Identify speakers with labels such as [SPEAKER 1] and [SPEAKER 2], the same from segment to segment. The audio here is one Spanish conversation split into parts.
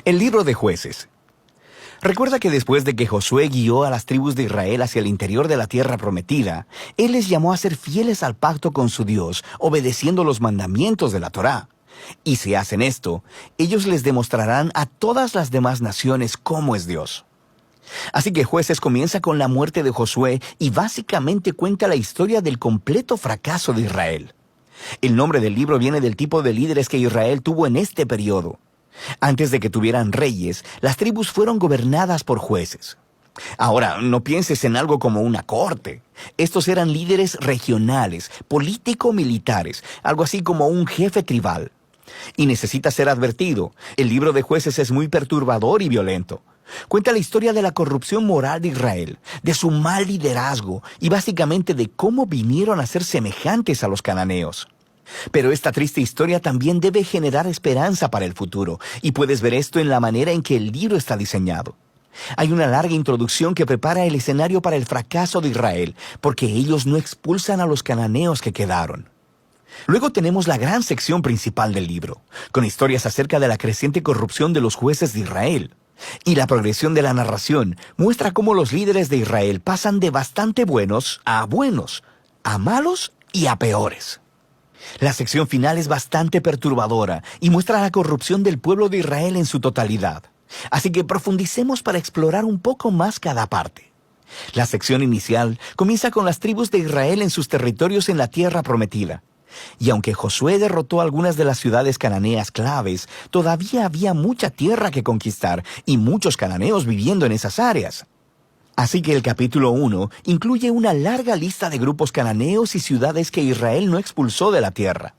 [SPEAKER 1] El libro de Jueces. Recuerda que después de que Josué guió a las tribus de Israel hacia el interior de la tierra prometida, él les llamó a ser fieles al pacto con su Dios, obedeciendo los mandamientos de la Torá. Y si hacen esto, ellos les demostrarán a todas las demás naciones cómo es Dios. Así que Jueces comienza con la muerte de Josué y básicamente cuenta la historia del completo fracaso de Israel. El nombre del libro viene del tipo de líderes que Israel tuvo en este periodo. Antes de que tuvieran reyes, las tribus fueron gobernadas por jueces. Ahora, no pienses en algo como una corte. Estos eran líderes regionales, político-militares, algo así como un jefe tribal. Y necesita ser advertido, el libro de Jueces es muy perturbador y violento. Cuenta la historia de la corrupción moral de Israel, de su mal liderazgo y básicamente de cómo vinieron a ser semejantes a los cananeos. Pero esta triste historia también debe generar esperanza para el futuro, y puedes ver esto en la manera en que el libro está diseñado. Hay una larga introducción que prepara el escenario para el fracaso de Israel, porque ellos no expulsan a los cananeos que quedaron. Luego tenemos la gran sección principal del libro, con historias acerca de la creciente corrupción de los jueces de Israel. Y la progresión de la narración muestra cómo los líderes de Israel pasan de bastante buenos, a malos y a peores. La sección final es bastante perturbadora y muestra la corrupción del pueblo de Israel en su totalidad. Así que profundicemos para explorar un poco más cada parte. La sección inicial comienza con las tribus de Israel en sus territorios en la tierra prometida. Y aunque Josué derrotó algunas de las ciudades cananeas claves, todavía había mucha tierra que conquistar y muchos cananeos viviendo en esas áreas. Así que el capítulo 1 incluye una larga lista de grupos cananeos y ciudades que Israel no expulsó de la tierra.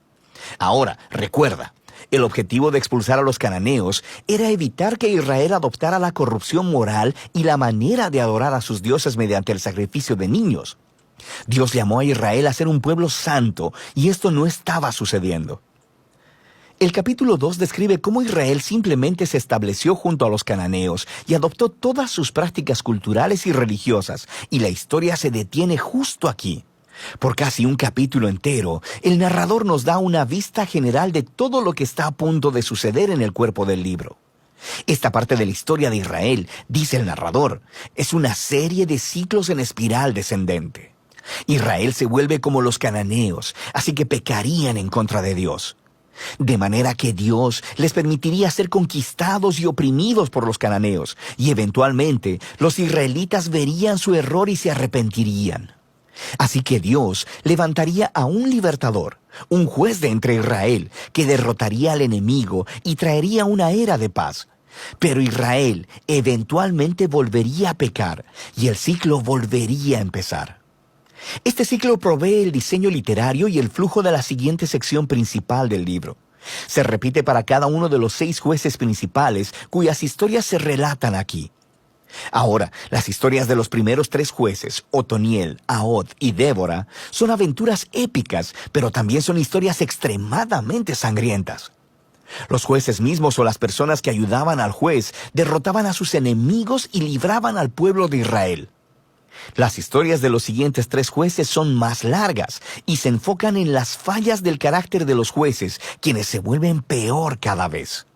[SPEAKER 1] Ahora, recuerda, el objetivo de expulsar a los cananeos era evitar que Israel adoptara la corrupción moral y la manera de adorar a sus dioses mediante el sacrificio de niños. Dios llamó a Israel a ser un pueblo santo, y esto no estaba sucediendo. El capítulo 2 describe cómo Israel simplemente se estableció junto a los cananeos y adoptó todas sus prácticas culturales y religiosas, y la historia se detiene justo aquí. Por casi un capítulo entero, el narrador nos da una vista general de todo lo que está a punto de suceder en el cuerpo del libro. Esta parte de la historia de Israel, dice el narrador, es una serie de ciclos en espiral descendente. Israel se vuelve como los cananeos, así que pecarían en contra de Dios. De manera que Dios les permitiría ser conquistados y oprimidos por los cananeos, y eventualmente los israelitas verían su error y se arrepentirían. Así que Dios levantaría a un libertador, un juez de entre Israel, que derrotaría al enemigo y traería una era de paz. Pero Israel eventualmente volvería a pecar, y el ciclo volvería a empezar. Este ciclo provee el diseño literario y el flujo de la siguiente sección principal del libro. Se repite para cada uno de los 6 jueces principales, cuyas historias se relatan aquí. Ahora, las historias de los primeros 3 jueces, Otoniel, Ahod y Débora, son aventuras épicas, pero también son historias extremadamente sangrientas. Los jueces mismos o las personas que ayudaban al juez derrotaban a sus enemigos y libraban al pueblo de Israel. Las historias de los siguientes 3 jueces son más largas y se enfocan en las fallas del carácter de los jueces, quienes se vuelven peor cada vez.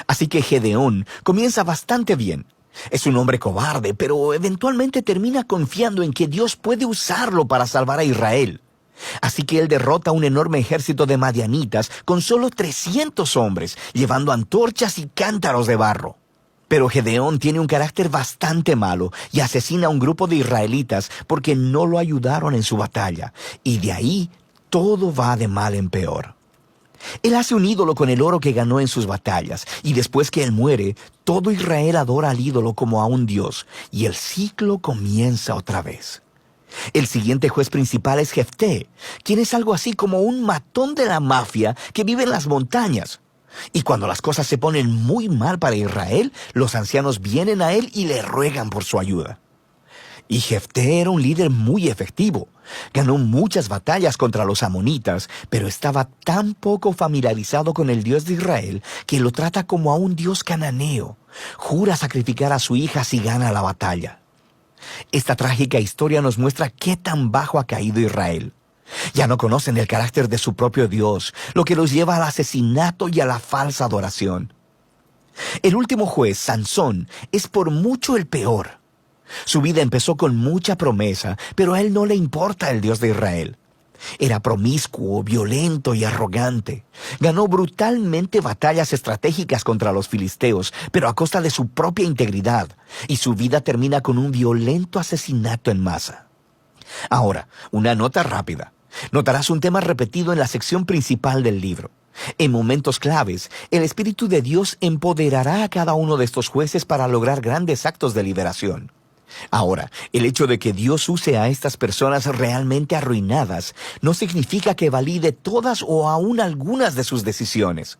[SPEAKER 1] Así que Gedeón comienza bastante bien. Es un hombre cobarde, pero eventualmente termina confiando en que Dios puede usarlo para salvar a Israel. Así que él derrota a un enorme ejército de madianitas con solo 300 hombres, llevando antorchas y cántaros de barro. Pero Gedeón tiene un carácter bastante malo y asesina a un grupo de israelitas porque no lo ayudaron en su batalla, y de ahí todo va de mal en peor. Él hace un ídolo con el oro que ganó en sus batallas, y después que él muere, todo Israel adora al ídolo como a un dios, y el ciclo comienza otra vez. El siguiente juez principal es Jefté, quien es algo así como un matón de la mafia que vive en las montañas. Y cuando las cosas se ponen muy mal para Israel, los ancianos vienen a él y le ruegan por su ayuda. Y Jefté era un líder muy efectivo. Ganó muchas batallas contra los amonitas, pero estaba tan poco familiarizado con el Dios de Israel que lo trata como a un dios cananeo. Jura sacrificar a su hija si gana la batalla. Esta trágica historia nos muestra qué tan bajo ha caído Israel. Ya no conocen el carácter de su propio Dios, lo que los lleva al asesinato y a la falsa adoración. El último juez, Sansón, es por mucho el peor. Su vida empezó con mucha promesa, pero a él no le importa el Dios de Israel. Era promiscuo, violento y arrogante. Ganó brutalmente batallas estratégicas contra los filisteos, pero a costa de su propia integridad, y su vida termina con un violento asesinato en masa. Ahora, una nota rápida. Notarás un tema repetido en la sección principal del libro. En momentos claves, el Espíritu de Dios empoderará a cada uno de estos jueces para lograr grandes actos de liberación. Ahora, el hecho de que Dios use a estas personas realmente arruinadas no significa que valide todas o aún algunas de sus decisiones.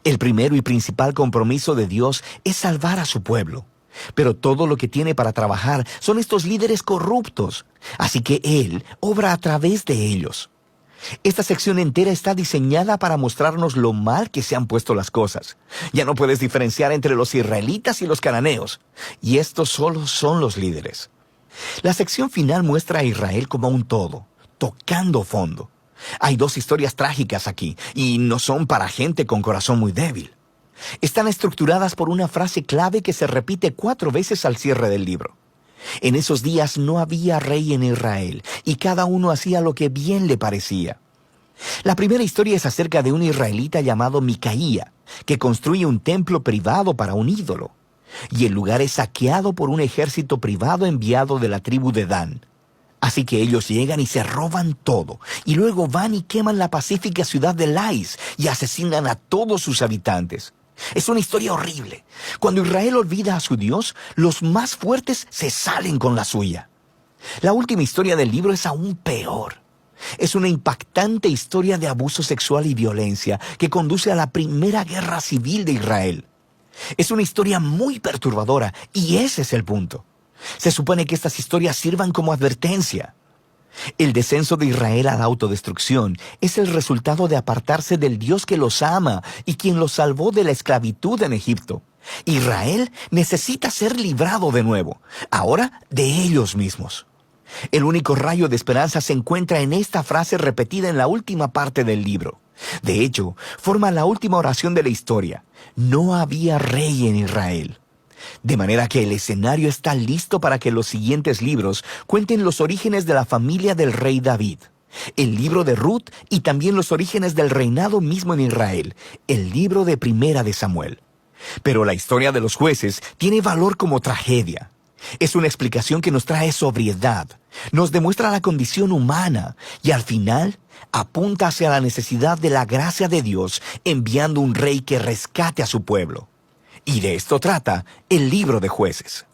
[SPEAKER 1] El primero y principal compromiso de Dios es salvar a su pueblo. Pero todo lo que tiene para trabajar son estos líderes corruptos, así que Él obra a través de ellos. Esta sección entera está diseñada para mostrarnos lo mal que se han puesto las cosas. Ya no puedes diferenciar entre los israelitas y los cananeos, y estos solo son los líderes. La sección final muestra a Israel como un todo, tocando fondo. Hay dos historias trágicas aquí, y no son para gente con corazón muy débil. Están estructuradas por una frase clave que se repite 4 veces al cierre del libro. En esos días no había rey en Israel, y cada uno hacía lo que bien le parecía. La primera historia es acerca de un israelita llamado Micaía, que construye un templo privado para un ídolo, y el lugar es saqueado por un ejército privado enviado de la tribu de Dan. Así que ellos llegan y se roban todo, y luego van y queman la pacífica ciudad de Lais y asesinan a todos sus habitantes. Es una historia horrible. Cuando Israel olvida a su Dios, los más fuertes se salen con la suya. La última historia del libro es aún peor. Es una impactante historia de abuso sexual y violencia que conduce a la primera guerra civil de Israel. Es una historia muy perturbadora y ese es el punto. Se supone que estas historias sirvan como advertencia. El descenso de Israel a la autodestrucción es el resultado de apartarse del Dios que los ama y quien los salvó de la esclavitud en Egipto. Israel necesita ser librado de nuevo, ahora de ellos mismos. El único rayo de esperanza se encuentra en esta frase repetida en la última parte del libro. De hecho, forma la última oración de la historia. No había rey en Israel. De manera que el escenario está listo para que los siguientes libros cuenten los orígenes de la familia del rey David, el libro de Ruth y también los orígenes del reinado mismo en Israel, el libro de Primera de Samuel. Pero la historia de los jueces tiene valor como tragedia. Es una explicación que nos trae sobriedad, nos demuestra la condición humana y al final apunta hacia la necesidad de la gracia de Dios enviando un rey que rescate a su pueblo. Y de esto trata el libro de Jueces.